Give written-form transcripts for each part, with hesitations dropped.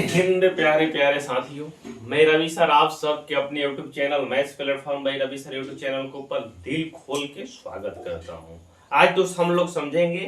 हिंद प्यारे प्यारे साथियों, मैं रवि सर आप सबके अपने YouTube channel maths platform by Ravi sir YouTube channel के ऊपर दिल खोल के स्वागत करता हूं। आज दोस्त हम लोग समझेंगे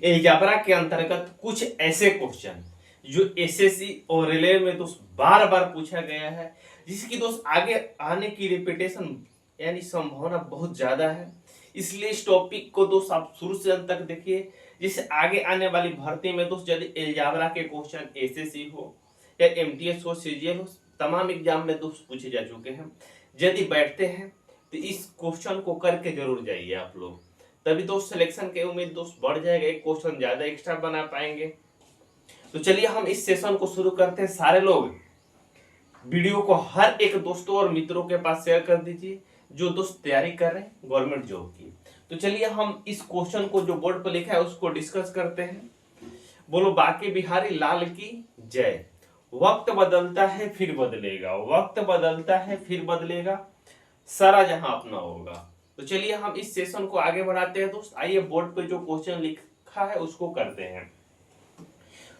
अलजेब्रा के अंतर्गत कुछ ऐसे क्वेश्चन जो एसएससी और रेलवे में दोस्त बार बार पूछा गया है, जिसकी दोस्त आगे आने की रिपीटेशन यानी संभावना बहुत ज्यादा है। इसलिए इस टॉपिक को दोस्त आप शुरू से अंत तक देखिए, जिससे आगे आने वाली भर्ती में दोस्त यदि अलजेब्रा के क्वेश्चन एसएससी हो या एमटीएस हो, सीजीएल हो, तमाम एग्जाम में दोस्त पूछे जा चुके हैं। यदि बैठते हैं तो इस क्वेश्चन को करके जरूर जाइए आप लोग, तभी दोस्त सिलेक्शन के उम्मीद दोस्त बढ़ जाएगा, एक क्वेश्चन ज्यादा एक्स्ट्रा बना पाएंगे। तो चलिए हम इस सेशन को शुरू करते हैं। सारे लोग वीडियो को हर एक दोस्तों और मित्रों के पास शेयर कर दीजिए जो दोस्त तैयारी कर रहे हैं गवर्नमेंट जॉब की। तो चलिए हम इस क्वेश्चन को जो बोर्ड पर लिखा है उसको डिस्कस करते हैं। बोलो बांके बिहारी लाल की जय। वक्त बदलता है फिर बदलेगा, वक्त बदलता है फिर बदलेगा, सारा जहां अपना होगा। तो चलिए हम इस सेशन को आगे बढ़ाते हैं दोस्त। आइए बोर्ड पे जो क्वेश्चन लिखा है उसको करते हैं।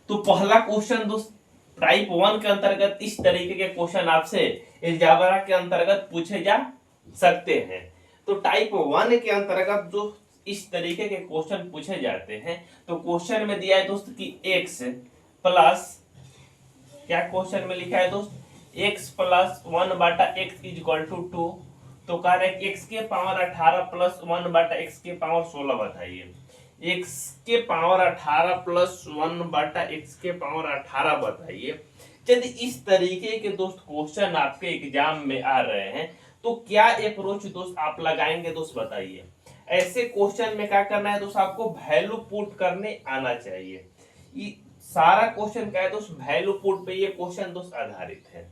तो पहला क्वेश्चन दोस्त टाइप 1 के अंतर्गत इस तरीके के क्वेश्चन आपसे अलजेब्रा के अंतर्गत पूछे जा सकते हैं। तो टाइप 1 के अंतर्गत जो इस तरीके के क्वेश्चन पूछे जाते हैं, तो क्वेश्चन में दिया है दोस्त कि x प्लस, क्या क्वेश्चन में लिखा है दोस्त, x plus 1/x equal to 2। तो कह रहे हैं x के पावर 18 प्लस 1/x के पावर 16 बताइए। x के पावर 18 प्लस 1/x के पावर 18 बताइए। यदि इस तरीके के दोस्त क्वेश्चन आपके एग्जाम में आ रहे हैं तो क्या अप्रोच दोस्त आप लगाएंगे दोस्त बताइए। ऐसे क्वेश्चन में क्या करना है दोस्त, आपको वैल्यू पुट करने आना चाहिए। ये सारा क्वेश्चन क्या है दोस्त, वैल्यू पुट पे ये क्वेश्चन दोस्त आधारित है।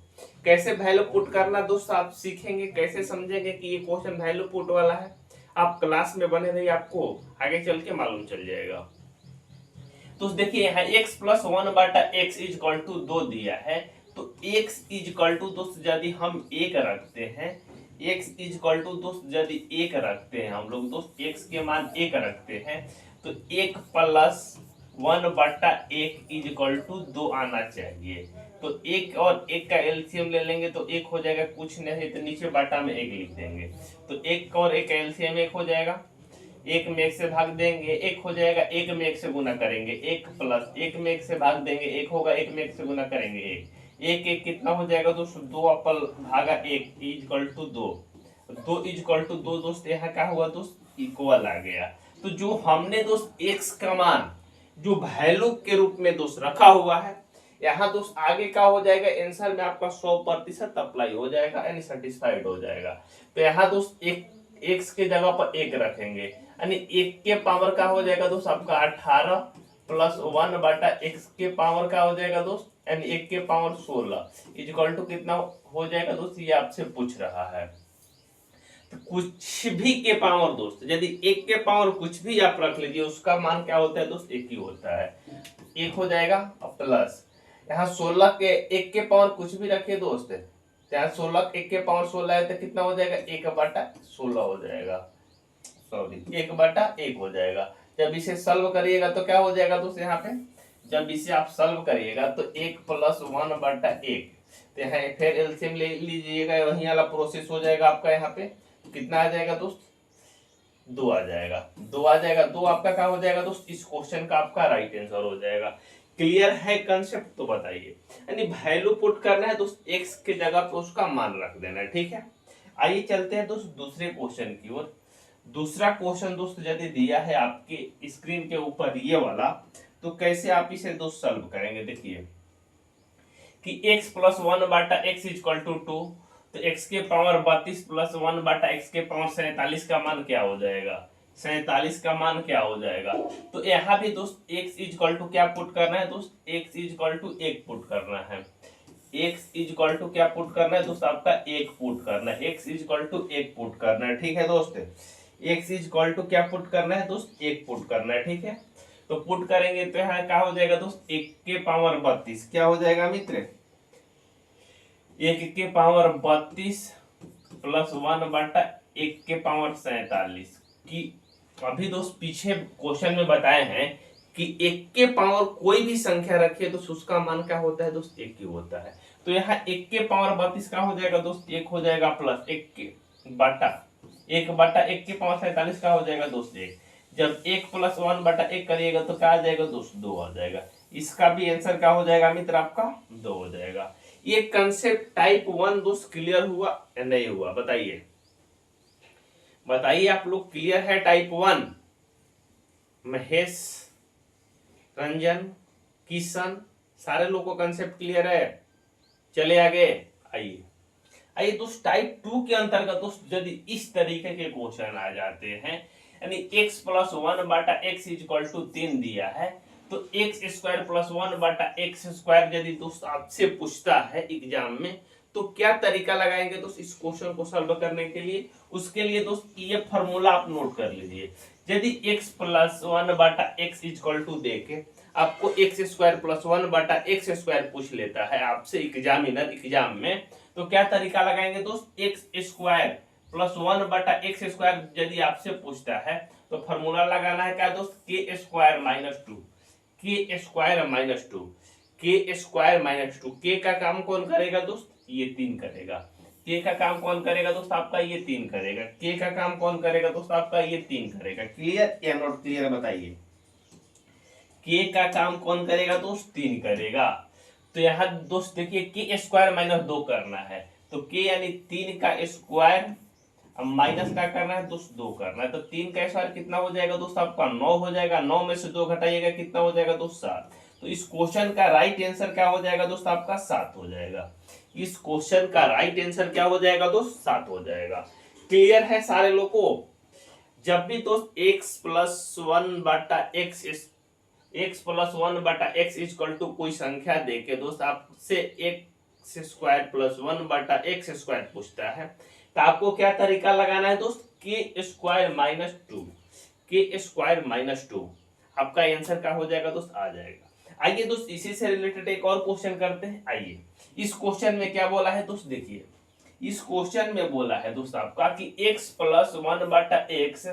कैसे वैल्यू पुट करना दोस्त आप सीखेंगे, कैसे समझेंगे कि ये क्वेश्चन वैल्यू पुट वाला है। आप क्लास में बने रहिए, आपको आगे चल के मालूम चल जाएगा। तो देखिए यहाँ x plus 1/x equal to 2 दिया है। तो x इक्वल टू दोस्त यदि हम 1 रखते हैं, x इक्वल टू दोस्त यदि 1 रखते हैं हम लोग दोस्त, x के मान 1 रखते हैं, तो 1 प्लस 1/1 इक्वल टू 2 आना चाहिए। तो 1 और 1 का एलसीएम ले लेंगे तो 1 हो जाएगा, कुछ नहीं तो नीचे बाटा में 1 लिख देंगे। तो 1 और 1 का एलसीएम 1 हो जाएगा, 1 में 1 से भाग देंगे 1 हो जाएगा, 1 में 1 से गुना करेंगे 1 प्लस 1 में 1 से भाग देंगे 1 होगा, 1 में 1 से गुना करेंगे 1 1 कितना हो जाएगा दोस्त, 2 अपल भागा 1 इक्वल टू 2, 2 इक्वल टू 2 दोस्त, यहाँ क्या हुआ दोस्त, इक्वल आ गया। तो जो हमने दोस्त x का मान जो वैल्यू के रूप में दोस्त रखा हुआ है, यहाँ दोस्त आगे क्या हो जाएगा, आंसर में आपका 100% अप्लाई हो जाएगा यानी सेटिस्फाइड हो जाएगा। तो यहाँ दोस्त एक x के जगह पर 1 रखेंगे यानी 1 के पावर का हो जाएगा दोस्त आपका 18 प्लस 1/x के पावर का हो जाएगा दोस्त यानी 1 के पावर 16 इक्वल टू कितना हो जाएगा दोस्त, ये आपसे पूछ रहा है। तो कुछ भी के पावर दोस्त, यदि 1 के पावर कुछ भी आप रख लीजिए उसका मान क्या होता है दोस्त, 1 ही होता है, 1 हो जाएगा प्लस यहाँ 16 के 1 के पावर कुछ भी रखिए दोस्त, यहाँ 16 1 के पावर 16 है तो कितना हो जाएगा, 1/16 हो जाएगा, सॉरी 1/1 हो जाएगा। जब इसे सॉल्व करिएगा तो क्या हो जाएगा दोस्त, यहाँ पे जब इसे आप सॉल्व करिएगा तो 1 प्लस 1/1, तो यहाँ फिर एलसीएम ले लीजिएगा, वही वाला प्रोसेस हो जाएगा आपका। यहाँ पे कितना आ जाएगा दोस्त, 2 आ जाएगा, 2 आ जाएगा, 2 आपका क्या हो जाएगा दोस्त, इस क्वेश्चन का आपका राइट आंसर हो जाएगा। क्लियर है कंसेप्ट, तो बताइए। यानी वैल्यू पुट करना है दोस्त, x के जगह पे उसका मान रख देना है, ठीक है। आइए चलते हैं दोस्त दूसरे क्वेश्चन की ओर। दूसरा क्वेश्चन दोस्त यदि दिया है आपके स्क्रीन के ऊपर ये वाला, तो कैसे आप इसे दोस्त सॉल्व करेंगे। देखिए कि x plus 1/x equal to 2, तो x के पावर 32 प्लस 1/x के पावर 47 का मान क्या हो जाएगा, 47 का मान क्या हो जाएगा। तो यहाँ भी दोस्त x इक्वल टू क्या पुट करना है दोस्त, x इक्वल टू 1 पुट करना है, x इक्वल टू क्या पुट करना है दोस्त, आपका 1 पुट करना है, x इक्वल टू 1 पुट करना है, ठीक है दोस्त। x इक्वल टू क्या पुट करना है दोस्त, 1 पुट करना है, ठीक है। तो पुट करेंगे तो यहाँ क्या हो जाएगा दोस्त, 1 के पावर 32 क्या हो जाएगा मित्र, 1 के पावर 32 प्लस 1/1 के पावर 47 की। अभी दोस्त पीछे क्वेश्चन में बताए हैं कि एक के पावर कोई भी संख्या रखिए तो उसका मान क्या होता है दोस्त, एक ही होता है। तो यहाँ एक के पावर 32 का हो जाएगा दोस्त, एक हो जाएगा प्लस एक के बटा एक के पावर 47 का हो जाएगा दोस्त एक। जब एक प्लस 1/1 करिएगा तो क्या आ जाएगा दोस्त, 2 आ जाएगा। इसका भी आंसर क्या हो जाएगा मित्र, आपका 2 हो जाएगा। ये कंसेप्ट टाइप 1 दोस्त क्लियर हुआ या नहीं हुआ, बताइए बताइए आप लोग क्लियर है टाइप 1? महेश, रंजन, किशन, सारे लोग को कंसेप्ट क्लियर है? चले आगे, आइए आइए दोस्त टाइप 2 के अंतर्गत दोस्त यदि इस तरीके के क्वेश्चन आ जाते हैं, यानी x + 1/x = 3 दिया है, तो x² + 1/x² यदि दोस्त आपसे पूछता है एग्जाम में, तो क्या तरीका लगाएंगे दोस्त इस क्वेश्चन को सॉल्व करने के लिए? उसके लिए दोस्त ये फॉर्मूला आप नोट कर लीजिए। यदि x + 1/x = देके आपको x² + 1/x² पूछ लेता है आपसे एग्जाम में, तो क्या तरीका लगाएंगे दोस्त, x² + 1/x² यदि आपसे पूछता है तो फॉर्मूला लगाना है क्या दोस्त, k² - 2 k का काम कौन करेगा दोस्त, ये 3 करेगा। k का काम कौन करेगा दोस्त, आपका ये 3 करेगा। k का काम कौन करेगा दोस्त, आपका ये 3 करेगा। क्लियर या नॉट क्लियर, बताइए। k का काम कौन करेगा दोस्त, 3 करेगा। तो यहाँ दोस्त देखिए k² - 2 करना है, तो k यानी 3 का स्क्वायर, अब माइनस का करना है दोस्त, 2 करना है। तो 3 का स्क्वायर कितना हो जाएगा दोस्त, आपका 9 हो जाएगा। 9 में से 2 घटाइएगा कितना हो जाएगा दोस्त, 7। तो इस क्वेश्चन का राइट आंसर क्या हो जाएगा दोस्त, आपका 7 हो जाएगा। इस क्वेश्चन का राइट आंसर क्या हो जाएगा दोस्त, 7 हो जाएगा। क्लियर है सारे लोग को? जब भी दोस्त x + 1/x कोई संख्या देके दोस्त आपसे x² + 1/x² पूछता है, तो आपको क्या तरीका लगाना है दोस्त, k² - 2 आपका आंसर क्या हो जाएगा दोस्त, आ जाएगा। आइए दोस्त इसी से रिलेटेड एक और क्वेश्चन करते हैं। आइए इस क्वेश्चन में क्या बोला है दोस्त, देखिए इस क्वेश्चन में बोला है दोस्त आपका कि x + 1/x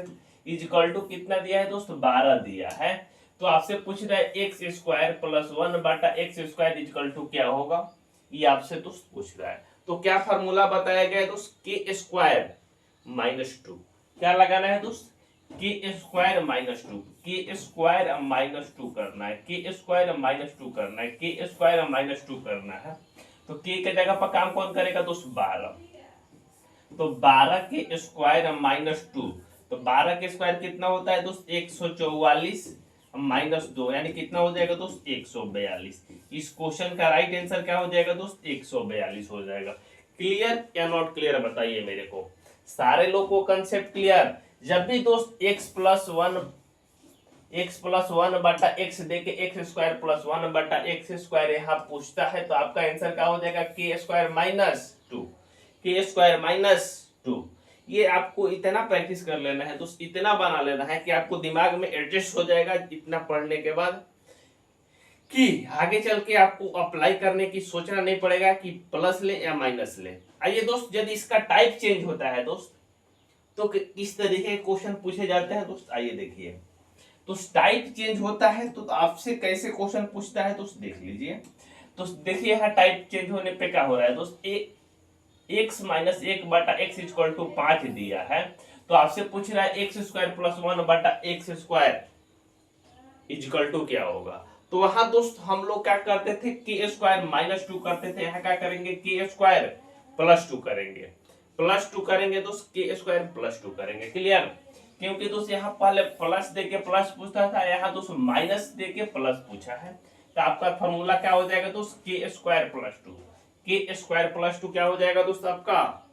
= कितना दिया है दोस्त, 12 दिया है। तो आपसे पूछ रहा है x² + 1/x² = क्या होगा, ये आपसे दोस्त पूछ रहा है। तो क्या फार्मूला बताया गया है दोस्त, k² - 2। क्या लगाना है दोस्त, k² - 2 करना है, तो k के जगह पर काम कौन करेगा दोस्त, 12। तो 12 के स्क्वायर - 2, तो 12 के स्क्वायर कितना होता है दोस्त, 144 - 2 यानी कितना हो जाएगा दोस्त, 142। इस क्वेश्चन का राइट आंसर क्या हो जाएगा दोस्त, 142 हो जाएगा। क्लियर या नॉट क्लियर, बताइए मेरे को। सारे लोग को कंसेप्ट क्लियर? जब भी दोस्त x + 1/x देके x² + 1/x² यहाँ पूछता है, तो आपका आंसर क्या हो जाएगा, k² - 2। ये आपको इतना प्रैक्टिस कर लेना है दोस्त, इतना बना लेना है कि आपको दिमाग में एडजस्ट हो जाएगा इतना पढ़ने के बाद, कि आगे चल के आपको अप्लाई करने की सोचना नहीं पड़ेगा कि प्लस ले या माइनस ले। आइए दोस्त यदि इसका टाइप चेंज होता है दोस्त, तो किस तरीके के क्वेश्चन पूछे जाते हैं दोस्त, आइए देखिए। तो टाइप चेंज होता है तो आपसे कैसे क्वेश्चन पूछता है दोस्त, देख लीजिए। तो देखिए यहाँ टाइप चेंज होने पे क्या हो रहा है दोस्त, x - 1/x = 5 दिया है, तो आपसे पूछ रहा है x² + 1/x² = क्या होगा। तो वहां दोस्त हम लोग क्या करते थे, k² - 2 करते थे। यहाँ क्या करेंगे, k² + 2 करेंगे, दोस्त k² + 2 करेंगे। क्लियर? क्योंकि दोस्त यहाँ पहले प्लस देके प्लस पूछता था, यहाँ दोस्त माइनस देके प्लस पूछा है। तो आपका फॉर्मूला क्या हो जाएगा दोस्त, k² + 2। k² + 2 क्या हो जाएगा दोस्त, आपका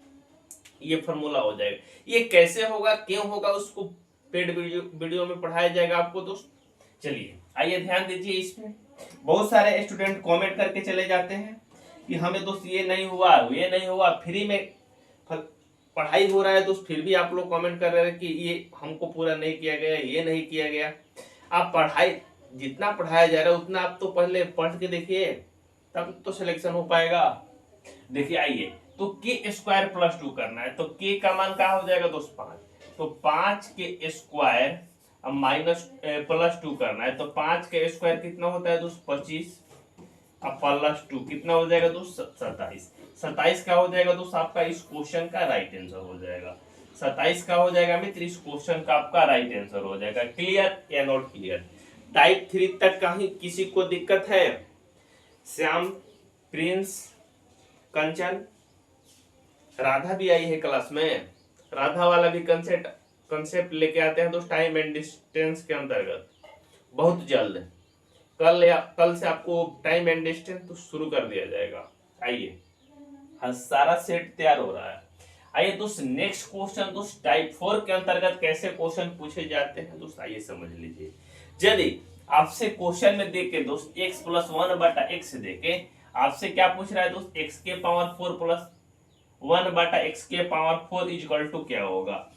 ये फॉर्मूला हो जाएगा। ये कैसे होगा, क्यों होगा, उसको पेड वीडियो में पढ़ाया जाएगा आपको दोस्त। चलिए आइए ध्यान दीजिए इसमें। बहुत सारे स्टूडेंट कमेंट करके चले जाते हैं कि हमें दोस्त ये नहीं हुआ, फ्री में पढ़ाई हो रहा है दोस्त, फिर भी आप लोग कमेंट कर रहे हैं कि ये हमको पूरा नहीं किया गया, ये नहीं किया गया। आप पढ़ाई जितना पढ़ाया जा रहा है उतना आप तो पहले पढ़ के देखिए, तब तो सिलेक्शन हो पाएगा। देखिए आइए, तो k² + 2 करना है, तो k का मान क्या हो जाएगा दोस्त, 5। तो 5 के स्क्वायर अब माइनस प्लस 2 करना है, तो 5 का स्क्वायर कितना होता है दोस्त 25, अब प्लस 2 कितना हो जाएगा दोस्त 27। 27 क्या हो जाएगा दोस्त आपका इस क्वेश्चन का राइट आंसर हो जाएगा। 27 का हो जाएगा मित्र इस क्वेश्चन का आपका राइट आंसर हो जाएगा। क्लियर या नॉट क्लियर? टाइप 3 तक का ही किसी को दिक्कत है? श्याम, प्रिंस, कंचन, राधा भी आई है क्लास में। राधा वाला भी कंसेप्ट लेके आते हैं दोस्त टाइम एंड डिस्टेंस के अंतर्गत बहुत जल्द। कल से आपको टाइम एंड डिस्टेंस तो शुरू कर दिया जाएगा। आइए, हाँ सारा सेट तैयार हो रहा है। आइए दोस्त नेक्स्ट क्वेश्चन दोस्त टाइप 4 के अंतर्गत कैसे क्वेश्चन पूछे जाते हैं दोस्त आइए समझ लीजिए। यदि आपसे क्वेश्चन में देके दोस्त x + 1/x देके आपसे क्या पूछ रहा है दोस्त x के पावर 4 + 1/x के पावर 4 इक्वल टू क्या होगा।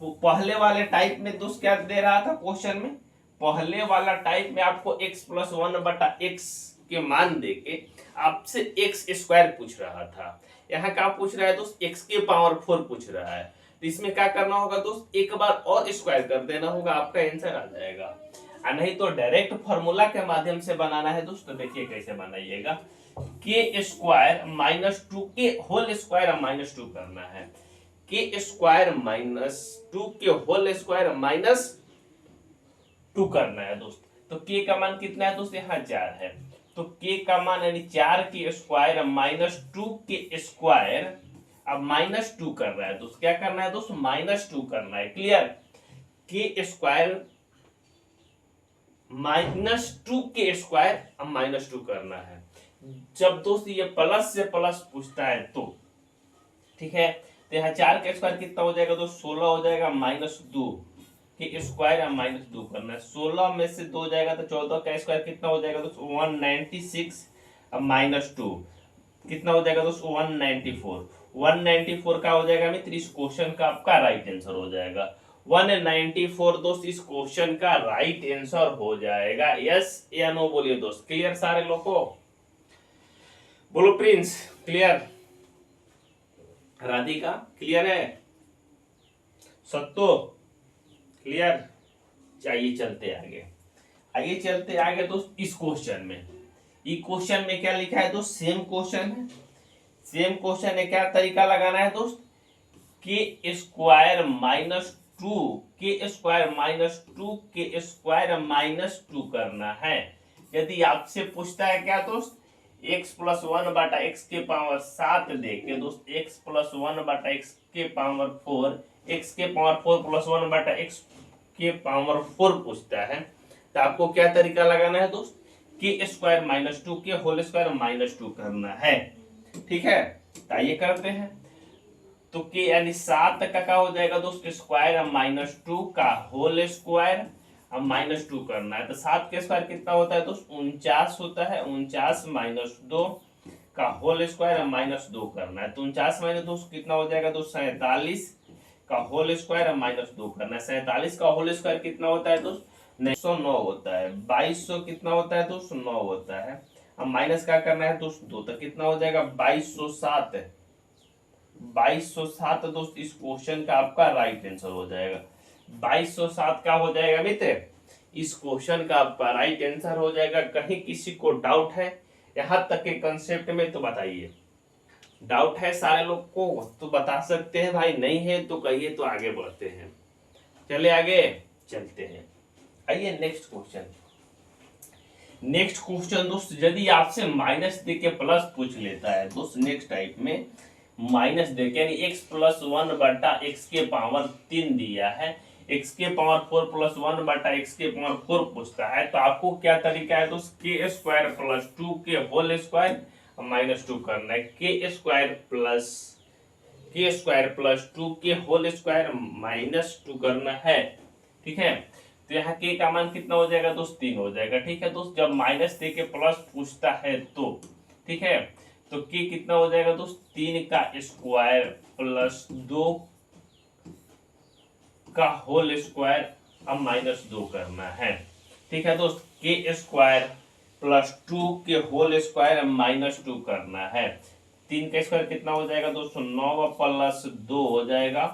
पहले वाले टाइप में दोस्त क्या दे रहा था क्वेश्चन में, पहले वाला टाइप में आपको x + 1/x के मान देके आपसे x² पूछ रहा था। यहाँ क्या पूछ रहा है दोस्त x के पावर 4 पूछ रहा है। तो इसमें क्या करना होगा दोस्त एक बार और स्क्वायर कर देना होगा, आपका आंसर आ जाएगा। नहीं तो डायरेक्ट फॉर्मूला के माध्यम से बनाना है दोस्त, तो देखिए कैसे बनाइएगा। k² - 2 के होल स्क्वायर -2 करना है। k² - 2 के होल स्क्वायर -2 करना है दोस्त। तो k का मान कितना है दोस्त यहाँ 4 है, तो k का मान यानी 4 के स्क्वायर -2 के स्क्वायर अब -2 कर रहा है दोस्त। क्या करना है दोस्त -2 करना है। क्लियर? k² -2 के स्क्वायर अब -2 करना है। जब दोस्त ये प्लस से प्लस पूछता है तो ठीक है, तो यहाँ 4 का स्क्वायर कितना हो जाएगा दोस्त 16 हो जाएगा, -2 के स्क्वायर अब -2 करना है। 16 में से 2 जाएगा तो 14 का स्क्वायर कितना हो जाएगा दोस्त 196 अब -2 कितना हो जाएगा दोस्त 194। 194 का हो जाएगा मित्र इस क्वेश्चन का आपका राइट आंसर हो जाएगा। 194 दोस्त इस क्वेश्चन का राइट आंसर हो जाएगा। यस या नो बोलिए दोस्त। क्लियर सारे लोग को? बोलो प्रिंस क्लियर, राधिका क्लियर है, सत्तो क्लियर? चाहिए चलते आगे। आइए चलते आगे दोस्त इस क्वेश्चन में। इस क्वेश्चन में क्या लिखा है दोस्त सेम क्वेश्चन है। सेम क्वेश्चन है, क्या तरीका लगाना है दोस्त k² - 2 के स्क्वायर -2 करना है। यदि आपसे पूछता है क्या दोस्त x + 1/x के पावर 7 देके दोस्त x + 1/x के पावर 4 x के पावर 4 + 1/x के पावर 4 पूछता है, तो आपको क्या तरीका लगाना है दोस्त k² - 2 के होल स्क्वायर -2 करना है। ठीक है, तो आइए करते हैं। तो k यानी 7 का क्या हो जाएगा दोस्त स्क्वायर -2 का होल स्क्वायर अब -2 करना है। तो 7 के स्क्वायर कितना होता है दोस्त 49 होता है, 49 - 2 का होल स्क्वायर -2 करना है। तो 49 - 2 कितना हो जाएगा दोस्त 47 का होल स्क्वायर -2 करना है। 47 का होल स्क्वायर कितना होता है दोस्त 909 होता है। 2200 कितना होता है दोस्त 9 होता है। अब माइनस क्या करना है दोस्त 2, तो कितना हो जाएगा 2207। 2207 दोस्त इस क्वेश्चन का आपका राइट आंसर हो जाएगा। 2207 का हो जाएगा मित्र इस क्वेश्चन का आपका राइट आंसर हो जाएगा। कहीं किसी को डाउट है यहाँ तक के कंसेप्ट में तो बताइए। डाउट है सारे लोग को तो बता सकते हैं भाई, नहीं है तो कहिए, तो आगे बढ़ते हैं। चले आगे चलते हैं। आइए नेक्स्ट क्वेश्चन। नेक्स्ट क्वेश्चन दोस्त यदि आपसे माइनस दे के प्लस पूछ लेता है दोस्त नेक्स्ट टाइप में माइनस दे के यानी x + 1/x के पावर 3 दिया है, x के पावर 4 + 1/x के पावर 4 पूछता है, तो आपको क्या तरीका है दोस्त k² + 2 के होल स्क्वायर -2 करना है। k² + 2 के होल स्क्वायर -2 करना है। ठीक है, तो यहाँ k का मान कितना हो जाएगा दोस्त 3 हो जाएगा। ठीक है दोस्त, जब माइनस दे के प्लस पूछता है तो ठीक है, तो k कितना हो जाएगा दोस्त 3 का स्क्वायर प्लस 2 का होल स्क्वायर अब -2 करना है। ठीक है दोस्त, k² + 2 के होल स्क्वायर -2 करना है। 3 का स्क्वायर कितना हो जाएगा दोस्तों 9 + 2 हो जाएगा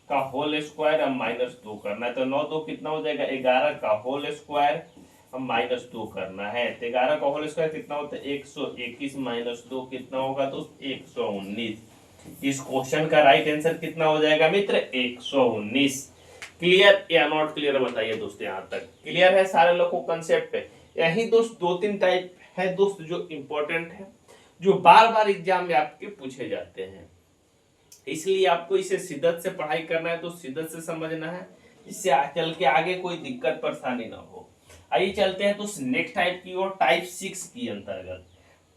का होल स्क्वायर अब -2 करना है। तो 9 2 कितना हो जाएगा 11 का होल स्क्वायर अब -2 करना है। तो 11 का होल स्क्वायर कितना होता है 121 -2 कितना होगा तो 119। इस क्वेश्चन का राइट आंसर कितना हो जाएगा मित्र 119। क्लियर या नॉट क्लियर बताइए दोस्त, यहाँ तक क्लियर है सारे लोगों को कंसेप्ट है। यही दोस्त 2-3 टाइप है दोस्त जो इंपॉर्टेंट है, जो बार बार एग्जाम में आपके पूछे जाते हैं, इसलिए आपको इसे शिद्दत से पढ़ाई करना है, तो शिद्दत से समझना है, इससे चल के आगे कोई दिक्कत परेशानी ना हो। आइए चलते हैं दोस्त नेक्स्ट टाइप की और टाइप 6 की अंतर्गत।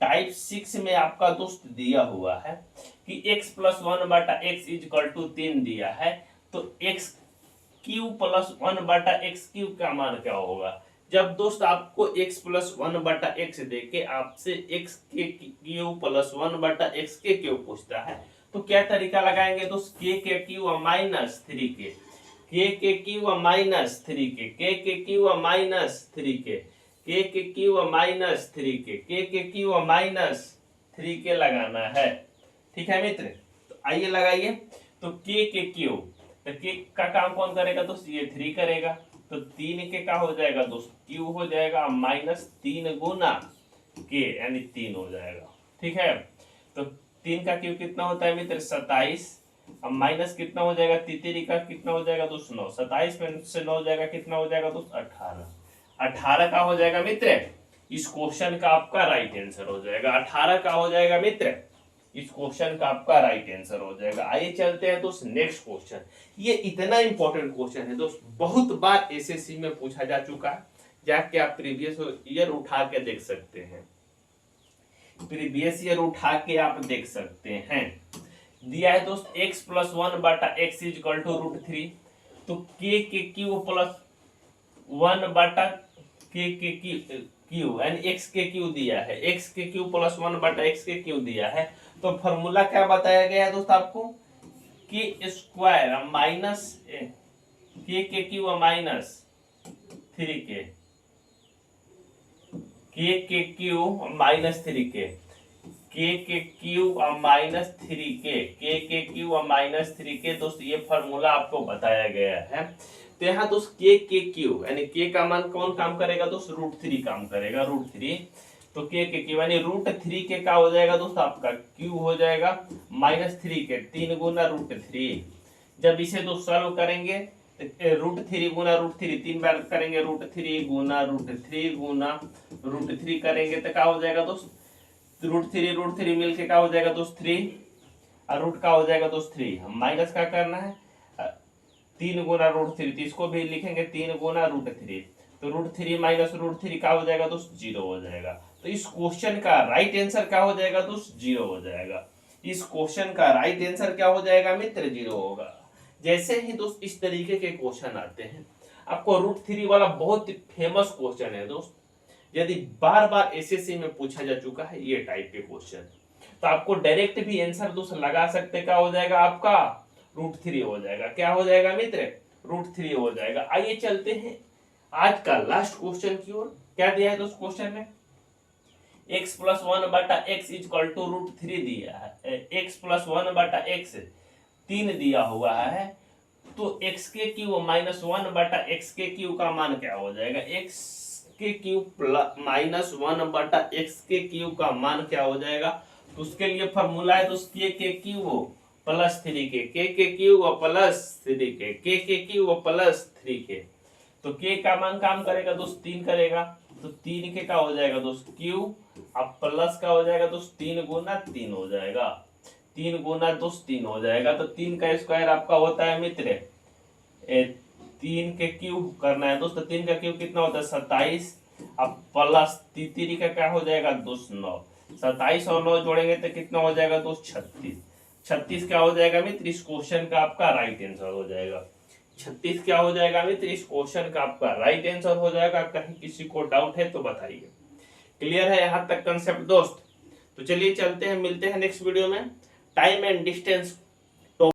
टाइप 6 में आपका दोस्त दिया हुआ है कि x + 1/x = 3 दिया है, तो x³ + 1/x³ का मान क्या होगा। जब दोस्त आपको x + 1/x देके आपसे x³ + 1/x³ पूछता है, तो क्या तरीका लगाएंगे दोस्त k के क्यू और -3 के, k के क्यू और -3 के, k के क्यू और -3 के, k के क्यू और -3 के, k के क्यू और -3 के लगाना है। ठीक है मित्र, तो आइए लगाइए। तो k के क्यू, तो k का काम कौन करेगा दोस्त ये 3 करेगा, तो 3 के का हो जाएगा दोस्त क्यू हो जाएगा -3 गुना k यानी 3 हो जाएगा। ठीक है, तो 3 का क्यू कितना होता है मित्र 27, अब माइनस कितना हो जाएगा 3 का कितना हो जाएगा दोस्त 9, 27 में से 9 जाएगा कितना हो जाएगा दोस्त 18, 18 का हो जाएगा मित्र इस क्वेश्चन का आपका राइट आंसर हो जाएगा। 18 का हो जाएगा मित्र इस क्वेश्चन का आपका राइट आंसर हो जाएगा। आइए चलते हैं दोस्त नेक्स्ट क्वेश्चन। ये इतना इंपॉर्टेंट क्वेश्चन है दोस्त, बहुत बार एसएससी में पूछा जा चुका है, जाके आप प्रीवियस ईयर उठा के देख सकते हैं, प्रीवियस ईयर उठा के आप देख सकते हैं। दिया है दोस्त x + 1/x = √3, तो k के क्यू + 1/k के क्यू यानी x के क्यू दिया है, x के क्यू + 1/x के क्यू दिया है, तो फॉर्मूला क्या बताया गया है दोस्त आपको k² माइनस k के क्यू -3 के, k के क्यू -3 के के क्यू -3 के क्यू -3 के दोस्त ये फॉर्मूला आपको बताया गया है। तो यहाँ दोस्त के क्यू यानी के का मान कौन काम करेगा दोस्त √3 काम करेगा, √3, तो के क्यू यानी √3 के का हो जाएगा दोस्त आपका क्यू हो जाएगा -3 के 3 गुना √3। जब इसे दोस्त सॉल्व करेंगे √3 गुना √3 3 बार करेंगे, √3 गुना √3 गुना √3 करेंगे तो क्या हो जाएगा दोस्त √3 मिलके क्या हो जाएगा दोस्त 3 और रूट का हो जाएगा दोस्त 3। हम माइनस का करना है 3 गुना √3, तो इसको भी लिखेंगे 3 गुना √3, तो √3 माइनस √3 का हो जाएगा दोस्त 0 हो जाएगा। तो इस क्वेश्चन का राइट आंसर क्या हो जाएगा दोस्त 0 हो जाएगा। इस क्वेश्चन का राइट आंसर क्या हो जाएगा मित्र 0 होगा। जैसे ही दोस्त इस तरीके के क्वेश्चन आते हैं, आपको √3 वाला बहुत फेमस क्वेश्चन है दोस्त, यदि बार बार एसएससी में पूछा जा चुका है ये टाइप के क्वेश्चन, तो आपको डायरेक्ट भी आंसर दोस्त लगा सकते, क्या हो जाएगा आपका √3 हो जाएगा। क्या हो जाएगा मित्र √3 हो जाएगा। आइए चलते हैं आज का लास्ट क्वेश्चन की ओर। क्या दिया है दोस्त क्वेश्चन में x + 1/x = √3 दिया है, x + 1/x 3 दिया हुआ है, तो x के क्यू -1/x के क्यू का मान क्या हो जाएगा, x के क्यू -1/x के क्यू का मान क्या हो जाएगा। तो उसके लिए फॉर्मूला है दोस्त k के क्यू +3 के, k के क्यू +3 के, k के क्यू +3 के, तो k का मान काम करेगा दोस्त 3 करेगा, तो 3 के का हो जाएगा दोस्त क्यू अब प्लस का हो जाएगा दोस्त 3 गुना 3 हो जाएगा, 3 गुना दोस्त 3 हो जाएगा। तो 3 का स्क्वायर आपका होता है मित्र 3 के क्यूब करना है दोस्त, 3 का क्यूब कितना होता है 27, अब प्लस 3 का क्या हो जाएगा दोस्त 9, 27 और 9 जोड़ेंगे तो कितना हो जाएगा दोस्त 36, 36 क्या हो जाएगा मित्र इस क्वेश्चन का आपका राइट आंसर हो जाएगा। 36 क्या हो जाएगा मित्र इस क्वेश्चन का आपका राइट आंसर हो जाएगा। कहीं किसी को डाउट है तो बताइए। क्लियर है यहाँ तक कंसेप्ट दोस्त? तो चलिए चलते हैं, मिलते हैं नेक्स्ट वीडियो में। Time and distance